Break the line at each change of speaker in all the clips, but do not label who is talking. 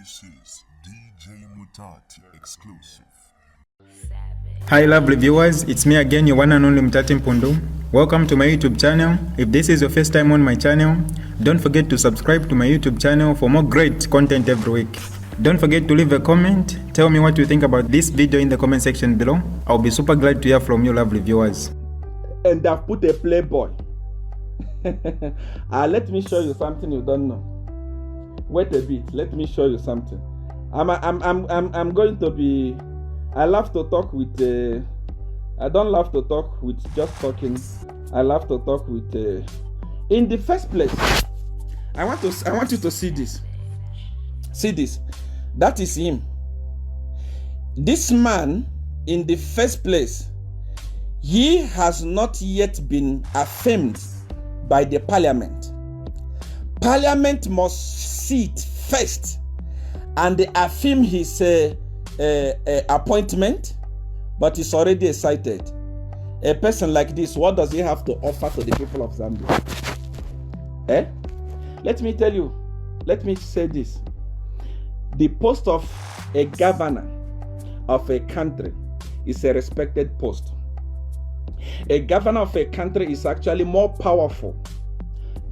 This is DJ Mutati exclusive.
Hi lovely viewers, it's me again, your one and only Mutati Mpundu. Welcome to my YouTube channel. If this is your first time on my channel, don't forget to subscribe to my YouTube channel for more great content every week. Don't forget to leave a comment. Tell me what you think about this video in the comment section below. I'll be super glad to hear from you lovely viewers.
And I've put a playboy. Let me show you something you don't know. Wait a bit, let me show you something. I'm going to be. I love to talk with. I don't love to talk with just talking. I love to talk with. In the first place, I want you to see this. See this. That is him. This man, in the first place, he has not yet been affirmed by the parliament. Parliament must see it first and they affirm his appointment, but he's already excited. A person like this, what does he have to offer to the people of Zambia? Let me tell you, let me say this. The post of a governor of a country is a respected post. A governor of a country is actually more powerful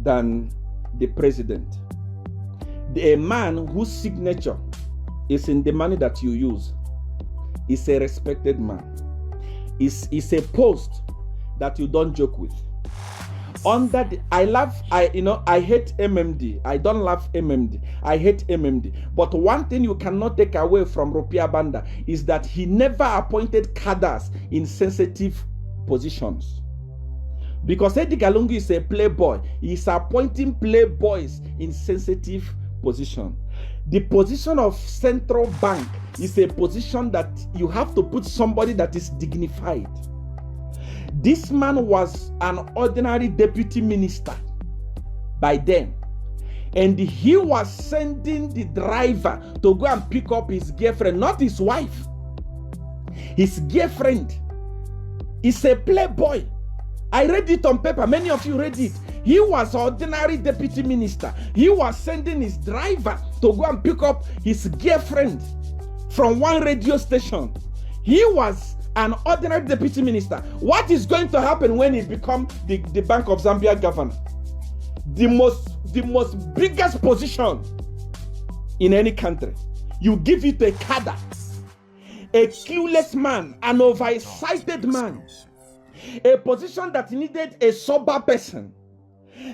than the president. A man whose signature is in the money that you use is a respected man. Is a post that you don't joke with. Under the, I hate MMD. I don't love MMD. I hate MMD. But one thing you cannot take away from Rupia Banda is that he never appointed cadres in sensitive positions. Because Edgar Lungu is a playboy, he's appointing playboys in sensitive position. The position of central bank is a position that you have to put somebody that is dignified. This man was an ordinary deputy minister by then, and he was sending the driver to go and pick up his girlfriend, not his wife. His girlfriend is a playboy. I read it on paper. Many of you read it. He was ordinary deputy minister. He was sending his driver to go and pick up his girlfriend from one radio station. He was an ordinary deputy minister. What is going to happen when he becomes the Bank of Zambia governor? The most biggest position in any country. You give it a cadre, a clueless man, an overexcited man. A position that needed a sober person.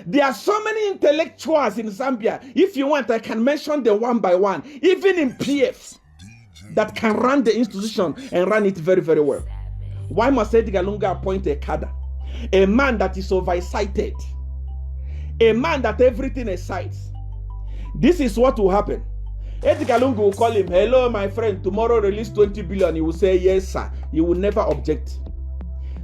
There are so many intellectuals in Zambia. If you want, I can mention them one by one. Even in PF, that can run the institution and run it very, very well. Why must Edgar Lungu appoint a cadre? A man that is overexcited. A man that everything excites. This is what will happen. Edgar Lungu will call him, hello my friend, tomorrow release 20 billion. He will say, yes sir. He will never object.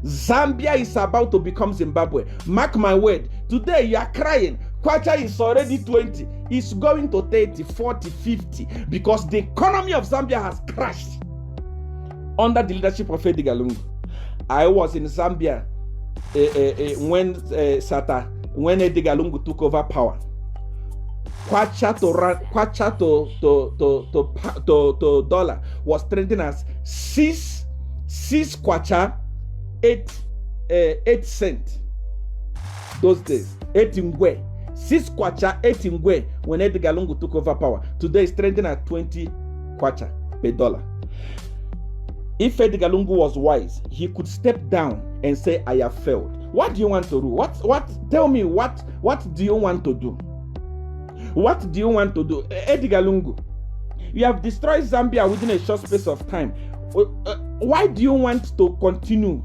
Zambia is about to become Zimbabwe. Mark my word. Today you are crying. Kwacha is already 20. It's going to 30, 40, 50 because the economy of Zambia has crashed under the leadership of Edgar Lungu. I was in Zambia when Edgar Lungu took over power. Kwacha to dollar was trending as 6 kwacha 8 cents those days. 8 ngwe, 6 kwacha 8 ngwe when Edgar Lungu took over power. Today is trending at 20 kwacha per dollar. If Edgar Lungu was wise, he could step down and say, I have failed. What do you want to do? Tell me, what do you want to do? What do you want to do? Edgar Lungu, you have destroyed Zambia within a short space of time. Why do you want to continue?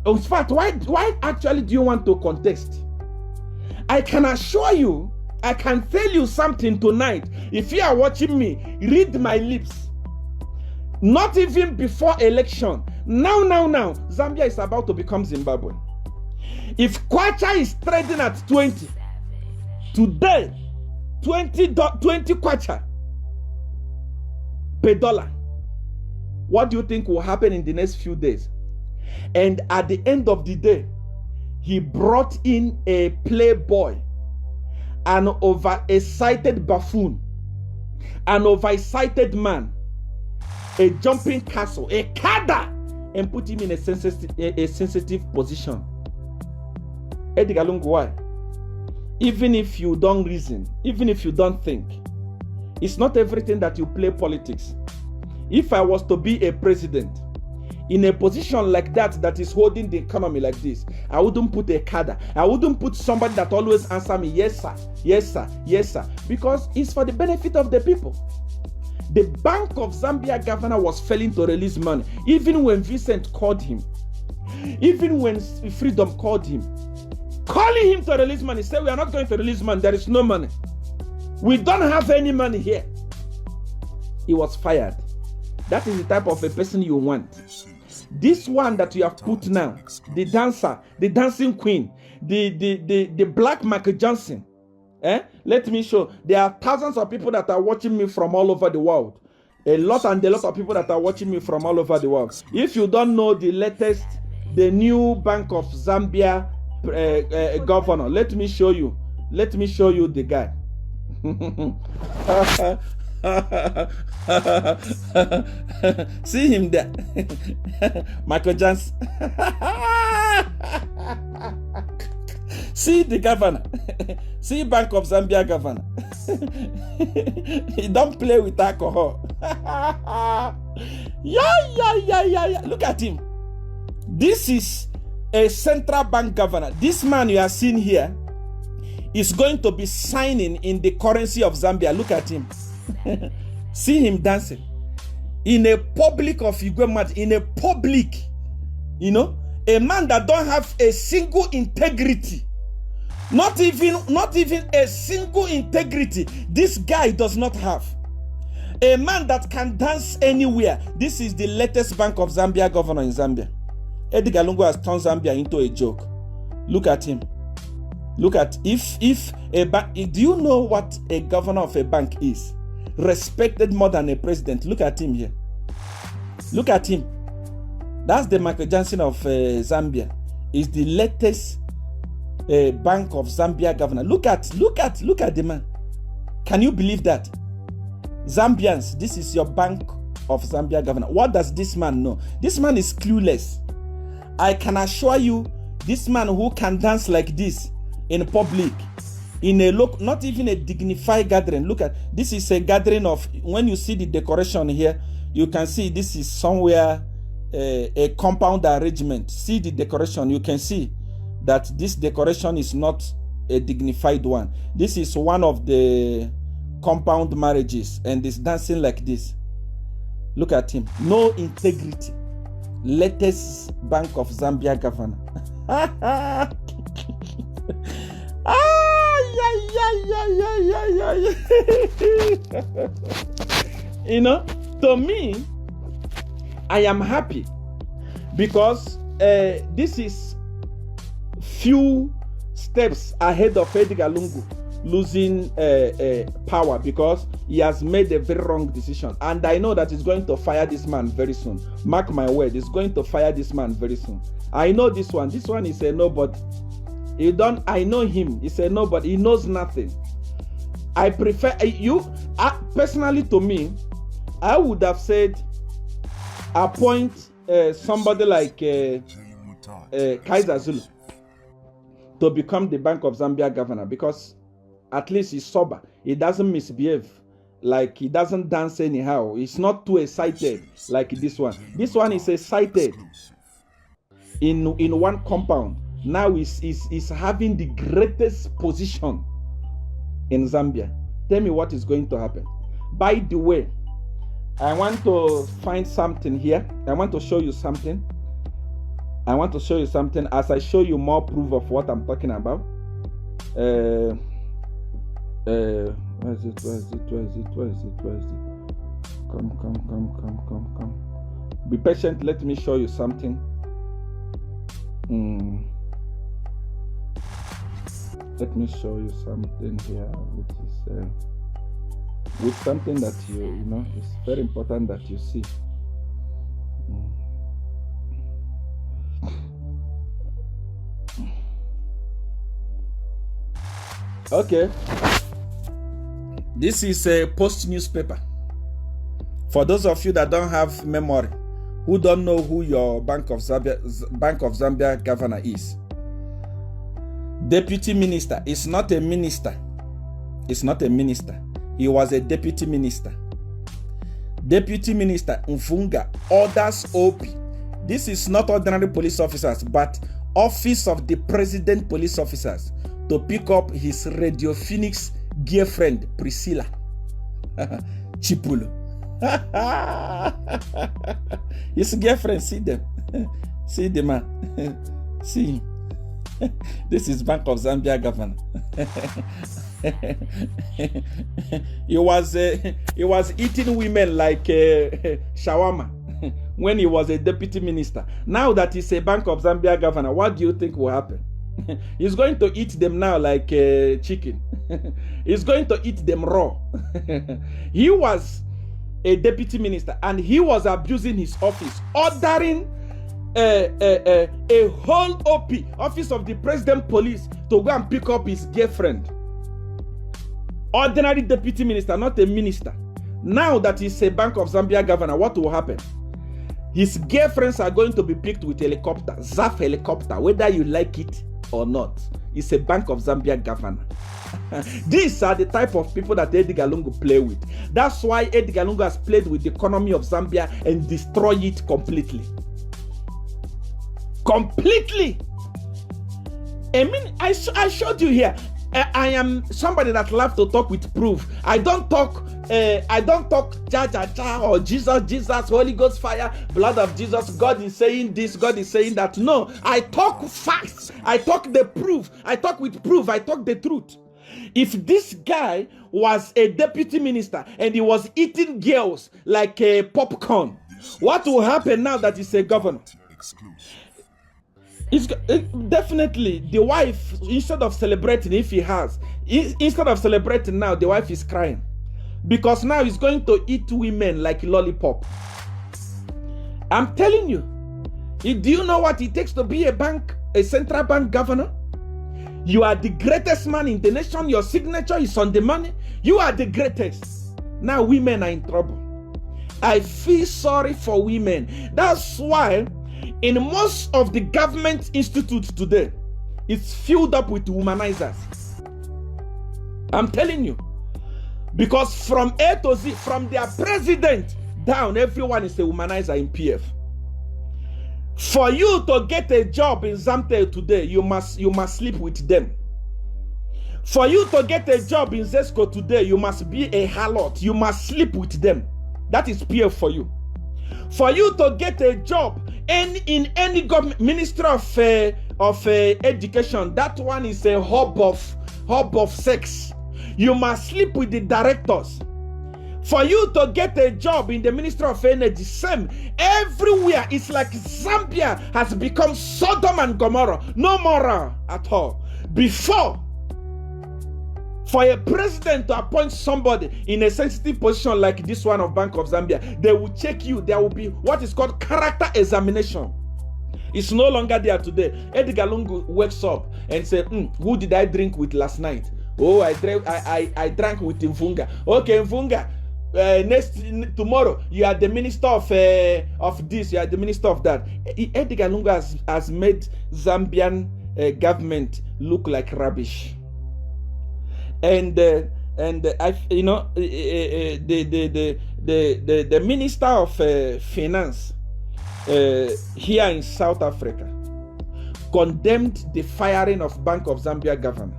In fact, why actually do you want to contest? I can assure you, I can tell you something tonight. If you are watching me, read my lips. Not even before election. Now, Zambia is about to become Zimbabwe. If Kwacha is trading at 20, today, 20 Kwacha per dollar, what do you think will happen in the next few days? And at the end of the day, he brought in a playboy, an overexcited buffoon, an oversighted man, a jumping castle, a cadre, and put him in a sensitive position. Edgar Lungu, why? Even if you don't reason, even if you don't think, it's not everything that you play politics. If I was to be a president in a position like that is holding the economy like this, I wouldn't put a cadre. I wouldn't put somebody that always answer me, yes sir, yes sir, yes sir, because it's for the benefit of the people. The Bank of Zambia governor was failing to release money, even when Vincent called him, even when Freedom called him, calling him to release money. Say, we are not going to release money, there is no money. We don't have any money here. He was fired. That is the type of a person you want. This one that you have put now, the dancer, the dancing queen, the black Michael Johnson. Let me show. There are thousands of people that are watching me from all over the world. A lot of people that are watching me from all over the world. If you don't know the latest, the new Bank of Zambia governor, let me show you. Let me show you the guy. See him there. Michael Johnson. See the governor. See Bank of Zambia governor. He don't play with alcohol. Yeah. Look at him. This is a central bank governor. This man you are seeing here is going to be signing in the currency of Zambia. Look at him. See him dancing in a public of Igwe, in a public, you know, a man that don't have a single integrity, not even a single integrity. This guy does not have a man that can dance anywhere. This is the latest Bank of Zambia governor in Zambia. Edgar Lungu has turned Zambia into a joke. Look at him. Look at if a bank. Do you know what a governor of a bank is? Respected more than a president. Look at him here. Look at him. That's the Michael Johnson of Zambia. Is the latest Bank of Zambia governor. Look at the man. Can you believe that? Zambians, this is your Bank of Zambia governor. What does this man know? This man is clueless. I can assure you, this man who can dance like this in public, in a look, not even a dignified gathering. Look at this is a gathering of, when you see the decoration here, you can see this is somewhere a compound arrangement. See the decoration, you can see that this decoration is not a dignified one. This is one of the compound marriages, and is dancing like this. Look at him. No integrity. Latest Bank of Zambia governor. You know, to me, I am happy because this is few steps ahead of Edgar Lungu losing power, because he has made a very wrong decision, and I know that he's going to fire this man very soon. Mark my word, he's going to fire this man very soon. I know this one is a nobody. I know him. He's a nobody. He knows nothing. I prefer personally, to me, I would have said appoint somebody like Kaiser Zulu to become the Bank of Zambia governor, because at least he's sober. He doesn't misbehave. Like, he doesn't dance anyhow. He's not too excited like this one. This one is excited in one compound. Now he's having the greatest position in Zambia. Tell me what is going to happen. By the way, I want to find something here. I want to show you something. As I show you more proof of what I'm talking about. Where is it? Come. Be patient. Let me show you something. Let me show you something here, which is with something that you know is very important that you see. Okay. This is a Post newspaper. For those of you that don't have memory, who don't know who your Bank of Zambia governor is. Deputy minister is not a minister. It's not a minister. He was a deputy minister. Deputy Minister Mfunga orders OP. This is not ordinary police officers, but Office of the President police officers to pick up his Radio Phoenix girlfriend, Priscilla Chipulo. His girlfriend, see them. See the man. See. This is Bank of Zambia governor. He was eating women like shawarma when he was a deputy minister. Now that he's a Bank of Zambia governor, what do you think will happen? He's going to eat them now like chicken. He's going to eat them raw. He was a deputy minister and he was abusing his office, ordering a whole OP, Office of the President Police, to go and pick up his girlfriend. Ordinary deputy minister, not a minister. Now that he's a Bank of Zambia governor, what will happen? His girlfriends are going to be picked with helicopter, ZAF helicopter, whether you like it or not. He's a Bank of Zambia governor. These are the type of people that Edgar Lungu play with. That's why Edgar Lungu has played with the economy of Zambia and destroyed it completely. Completely. I mean, I showed you here. I am somebody that loves to talk with proof. I don't talk ja or Jesus, Holy Ghost fire, blood of Jesus, God is saying this, God is saying that. No, I talk facts. I talk the proof. I talk with proof. I talk the truth. If this guy was a deputy minister and he was eating girls like popcorn, what will happen now that he's a governor? It's definitely the wife, instead of celebrating, if he has, instead of celebrating now, the wife is crying because now he's going to eat women like lollipop. I'm telling you, do you know what it takes to be a central bank governor? You are the greatest man in the nation. Your signature is on the money. You are the greatest. Now women are in trouble. I feel sorry for women. That's why in most of the government institutes today, it's filled up with womanizers. I'm telling you. Because from A to Z, from their president down, everyone is a womanizer in PF. For you to get a job in Zamtel today, you must sleep with them. For you to get a job in Zesco today, you must be a harlot. You must sleep with them. That is PF for you. For you to get a job in any government ministry of education, that one is a hub of sex. You must sleep with the directors. For you to get a job in the Ministry of Energy, same. Everywhere, it's like Zambia has become Sodom and Gomorrah. No moral at all. Before, for a president to appoint somebody in a sensitive position like this one of Bank of Zambia, they will check you. There will be what is called character examination. It's no longer there today. Edgar Lungu wakes up and says, who did I drink with last night? Oh, I drank with Mfunga. Okay, Mfunga. Tomorrow you are the minister of this, you are the minister of that. Edgar Lungu has made Zambian government look like rubbish. And I, you know, the minister of finance here in South Africa condemned the firing of Bank of Zambia governor.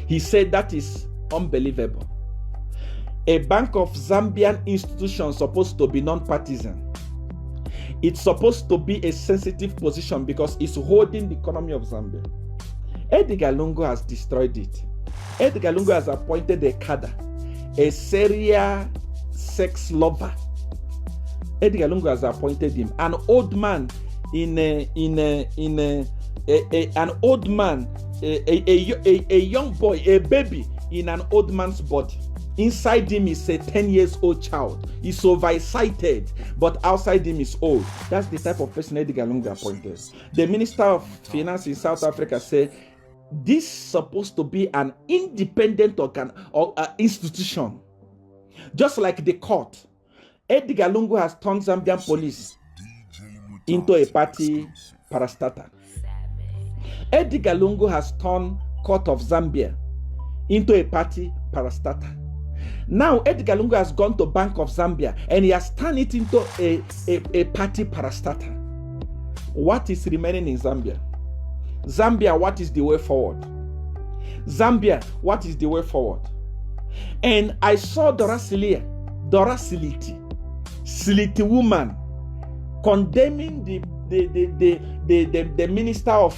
He said that is unbelievable. A Bank of Zambian institution supposed to be non-partisan. It's supposed to be a sensitive position because it's holding the economy of Zambia. Edgar Lungu has destroyed it. Edgar Lungu has appointed a cadre, a serial sex lover. Edgar Lungu has appointed him, an old man an old man, a young boy, a baby in an old man's body. Inside him is a 10 years old child. He's overexcited, but outside him is old. That's the type of person Edgar Lungu appointed. The Minister of Finance in South Africa said this is supposed to be an independent organ or institution, just like the court. Edgar Lungu has turned Zambian police into a party parastatal. Edgar Lungu has turned Court of Zambia into a party parastatal. Now Edgar Lungu has gone to Bank of Zambia and he has turned it into a party parastatal. What is remaining in Zambia? Zambia, what is the way forward? Zambia, what is the way forward? And I saw Dora Siliti woman, condemning the minister of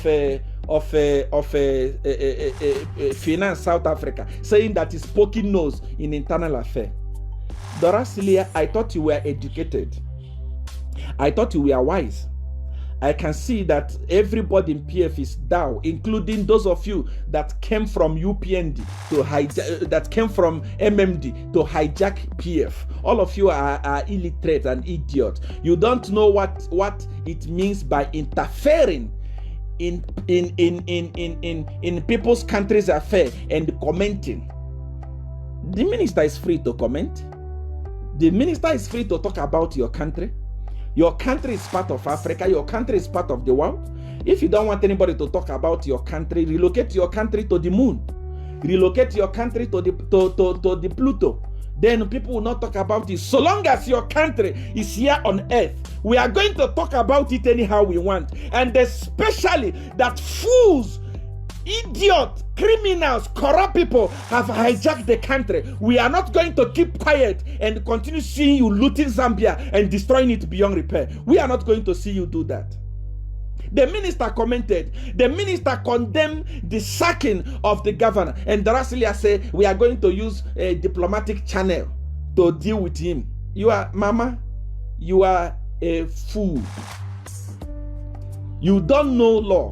finance South Africa, saying that he's poking nose in internal affairs. Dora Siliti, I thought you were educated. I thought you were wise. I can see that everybody in PF is down, including those of you that came from UPND to hijack, that came from MMD to hijack PF. All of you are illiterate and idiots. You don't know what it means by interfering in people's country's affairs and commenting. The minister is free to comment. The minister is free to talk about your country. Your country is part of Africa. Your country is part of the world. If you don't want anybody to talk about your country, relocate your country to the moon. Relocate your country to the Pluto. Then people will not talk about it. So long as your country is here on earth, we are going to talk about it anyhow we want. And especially that fools, idiots, criminals, corrupt people have hijacked the country. We are not going to keep quiet and continue seeing you looting Zambia and destroying it beyond repair. We are not going to see you do that. The minister commented. The minister condemned the sacking of the governor. And Dora Siliti said, we are going to use a diplomatic channel to deal with him. You are, Mama, you are a fool. You don't know law.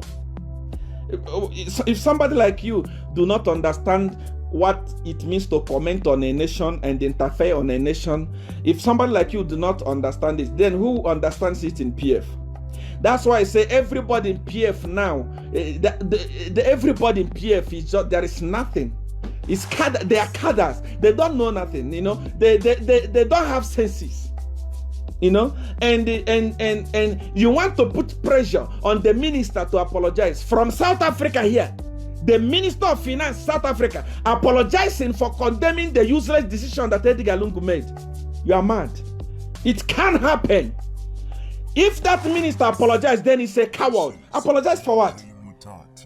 If somebody like you do not understand what it means to comment on a nation and interfere on a nation, if somebody like you do not understand it, then who understands it in PF? That's why I say everybody in PF now, everybody in PF is just, there is nothing. It's they are cadres. They don't know nothing. You know, they don't have senses. You know, and you want to put pressure on the minister to apologize from South Africa here. The Minister of Finance, South Africa, apologizing for condemning the useless decision that Edgar Lungu made. You are mad. It can happen. If that minister apologized, then he's a coward. Apologize for what?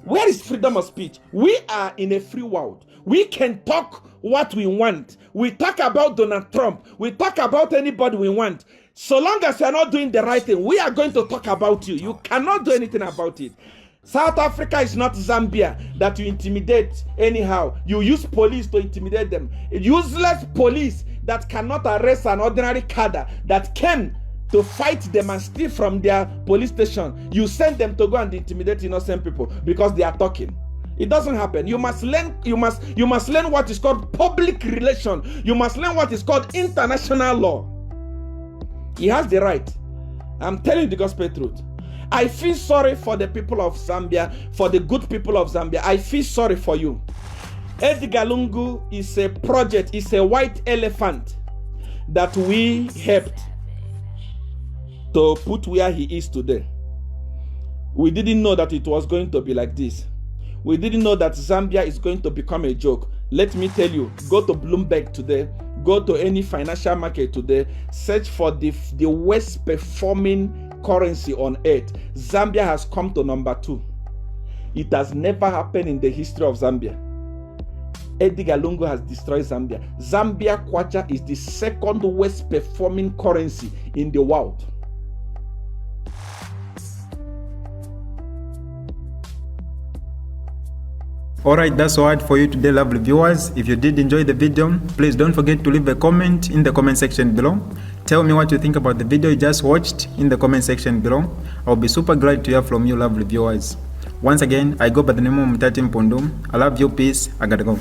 Where is freedom of speech? We are in a free world. We can talk what we want. We talk about Donald Trump. We talk about anybody we want. So long as you are not doing the right thing, we are going to talk about you. You cannot do anything about it. South Africa is not Zambia that you intimidate anyhow. You use police to intimidate them. Useless police that cannot arrest an ordinary cadre that came to fight them and steal from their police station. You send them to go and intimidate innocent people because they are talking. It doesn't happen. You must learn. You must learn what is called public relation. You must learn what is called international law. He has the right. I'm telling you the gospel truth. I feel sorry for the people of Zambia, for the good people of Zambia. I feel sorry for you. Edgar Lungu is a project, is a white elephant that we helped to put where he is today. We didn't know that it was going to be like this. We didn't know that Zambia is going to become a joke. Let me tell you, go to Bloomberg today, go to any financial market today, search for the worst performing currency on earth. Zambia has come to number 2. It has never happened in the history of Zambia. Edgar Lungu has destroyed Zambia. Zambia kwacha is the second worst performing currency in the world.
Alright, that's all for you today, lovely viewers. If you did enjoy the video, please don't forget to leave a comment in the comment section below. Tell me what you think about the video you just watched in the comment section below. I'll be super glad to hear from you, lovely viewers. Once again, I go by the name of Mutati Mpundu. I love you, peace, I gotta go.